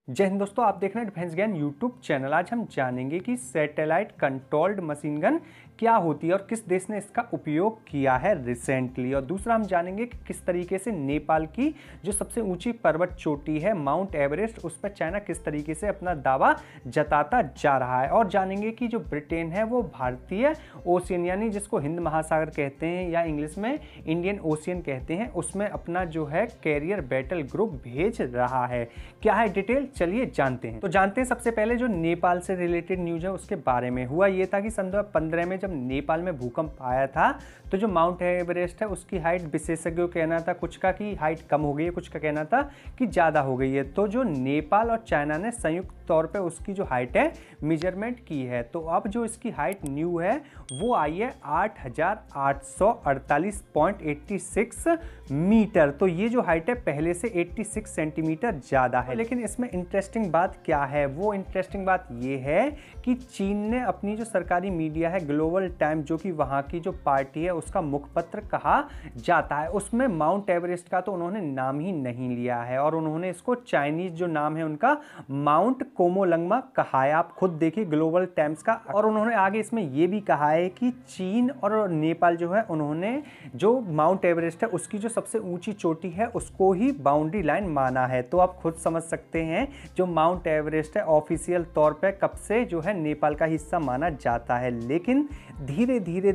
जय हिंद दोस्तों, आप देख रहे हैं डिफेंस ज्ञान यूट्यूब चैनल। आज हम जानेंगे कि सैटेलाइट कंट्रोल्ड मशीन गन क्या होती है और किस देश ने इसका उपयोग किया है रिसेंटली। और दूसरा हम जानेंगे कि किस तरीके से नेपाल की जो सबसे ऊंची पर्वत चोटी है माउंट एवरेस्ट, उस पर चाइना किस तरीके से अपना दावा जताता जा रहा है। और जानेंगे कि जो ब्रिटेन है वो भारतीय ओशियन यानी जिसको हिंद महासागर कहते हैं या इंग्लिश में इंडियन ओशियन कहते हैं, उसमें अपना जो है कैरियर बैटल ग्रुप भेज रहा है। क्या है डिटेल, चलिए जानते हैं। तो जानते हैं सबसे पहले जो नेपाल से रिलेटेड न्यूज है उसके बारे में। हुआ ये था कि सन 2015 में जब नेपाल में भूकंप आया था तो जो माउंट एवरेस्ट है उसकी हाइट, विशेषज्ञों का कहना था कुछ का कि हाइट कम हो गई है, कुछ का कहना था कि ज़्यादा हो गई है। तो जो नेपाल और चाइना ने संयुक्त तौर पे उसकी जो हाइट है मेजरमेंट की है। तो अब जो इसकी हाइट न्यू है वो आई है 8848.86 मीटर। तो ये जो हाइट है पहले से 86 सेंटीमीटर ज़्यादा है। लेकिन इसमें इंटरेस्टिंग बात क्या है, वो इंटरेस्टिंग बात ये है कि चीन ने अपनी जो सरकारी मीडिया है ग्लोबल टाइम, जो कि वहाँ की जो पार्टी है उसका मुखपत्र कहा जाता है, उसमें माउंट एवरेस्ट का तो उन्होंने नाम ही नहीं लिया है और उन्होंने इसको चाइनीज जो नाम है उनका माउंट कोमोलंगमा कहा है। आप खुद देखिए ग्लोबल टाइम्स का। और उन्होंने आगे इसमें यह भी कहा है कि चीन और नेपाल जो है उन्होंने जो माउंट एवरेस्ट है उसकी जो सबसे ऊंची चोटी है उसको ही बाउंड्री लाइन माना है। तो आप खुद समझ सकते हैं जो माउंट एवरेस्ट है ऑफिशियल तौर पे कब से जो है नेपाल का हिस्सा माना जाता है। लेकिन धीरे धीरे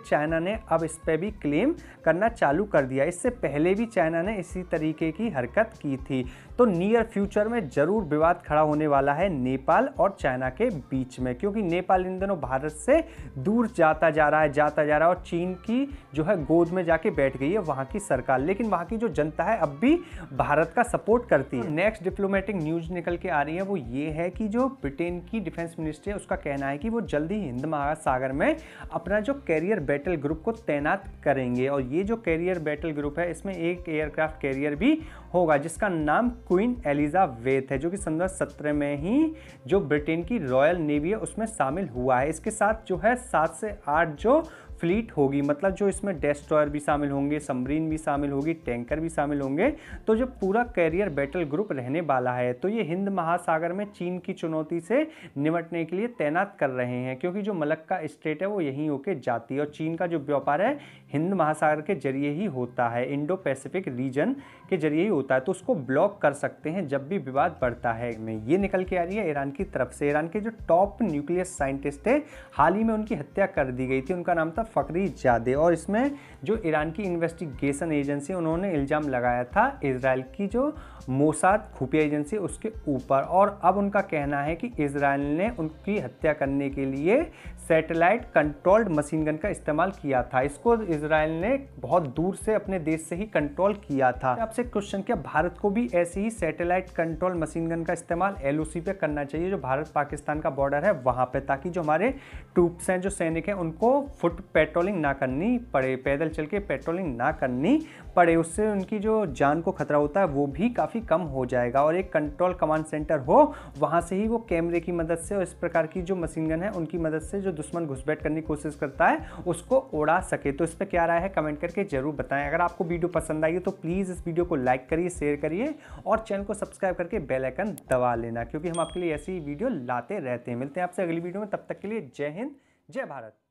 चाइना ने अब इस पे भी क्लेम करना चालू कर दिया। इससे पहले भी चाइना ने इसी तरीके की हरकत की थी। तो नियर फ्यूचर में जरूर विवाद खड़ा होने वाला है नेपाल और चाइना के बीच में, क्योंकि नेपाल इन दिनों भारत से दूर जाता जा रहा है और चीन की जो है गोद में जाके बैठ गई है वहां की सरकार। लेकिन वहां की जो जनता है अब भी भारत का सपोर्ट करती है। नेक्स्ट डिप्लोमेटिक न्यूज निकल के आ रही है वो ये है कि जो ब्रिटेन की डिफेंस मिनिस्ट्री है उसका कहना है कि वो जल्दी ही हिंद महासागर में अपना जो कैरियर बैटल ग्रुप को तैनात करेंगे। और ये जो कैरियर बैटल ग्रुप है इसमें एक एयरक्राफ्ट कैरियर भी होगा जिसका नाम क्वीन एलिजाबेथ है, जो कि सन 2017 में ही जो ब्रिटेन की रॉयल नेवी है उसमें शामिल हुआ है। इसके साथ जो है 7 से 8 जो फ्लीट होगी, मतलब जो इसमें डेस्ट्रॉयर भी शामिल होंगे, सबमरीन भी शामिल होगी, टैंकर भी शामिल होंगे। तो जो पूरा कैरियर बैटल ग्रुप रहने वाला है तो ये हिंद महासागर में चीन की चुनौती से निपटने के लिए तैनात कर रहे हैं, क्योंकि जो मलक्का स्टेट है वो यहीं होके जाती है और चीन का जो व्यापार है हिंद महासागर के जरिए ही होता है, इंडो पैसिफिक रीजन के जरिए ही होता है। तो उसको ब्लॉक कर सकते हैं जब भी विवाद बढ़ता है। ये निकल के आ रही है ईरान की तरफ से। ईरान के जो टॉप न्यूक्लियर साइंटिस्ट है हाल ही में उनकी हत्या कर दी गई थी, उनका नाम था फखरीजादे। और इसमें जो ईरान की इन्वेस्टिगेशन एजेंसी उन्होंने इल्ज़ाम लगाया था इजराइल की जो मोसाद खुफिया एजेंसी उसके ऊपर। और अब उनका कहना है कि इजराइल ने उनकी हत्या करने के लिए सैटेलाइट कंट्रोल्ड मशीन गन का इस्तेमाल किया था। इसको इजराइल ने बहुत दूर से अपने देश से ही कंट्रोल किया था। आपसे क्वेश्चन किया, भारत को भी ऐसी ही सैटेलाइट कंट्रोल मशीन गन का इस्तेमाल एलओसी पे करना चाहिए जो भारत पाकिस्तान का बॉर्डर है वहां पे, ताकि जो हमारे ट्रूप्स हैं, जो सैनिक हैं, उनको फुट पेट्रोलिंग ना करनी पड़े, पैदल चल के पेट्रोलिंग ना करनी पड़े। उससे उनकी जो जान को खतरा होता है वो भी काफ़ी कम हो जाएगा। और एक कंट्रोल कमांड सेंटर हो, वहाँ से ही वो कैमरे की मदद से और इस प्रकार की जो मशीन गन है उनकी मदद से जो दुश्मन घुसपैठ करने की कोशिश करता है उसको उड़ा सके। तो इस पर क्या राय है कमेंट करके जरूर बताएं। अगर आपको वीडियो पसंद आई तो प्लीज़ इस वीडियो को लाइक करिए, शेयर करिए और चैनल को सब्सक्राइब करके बेल आइकन दबा लेना, क्योंकि हम आपके लिए ऐसी वीडियो लाते रहते हैं। मिलते हैं आपसे अगली वीडियो में, तब तक के लिए जय हिंद, जय भारत।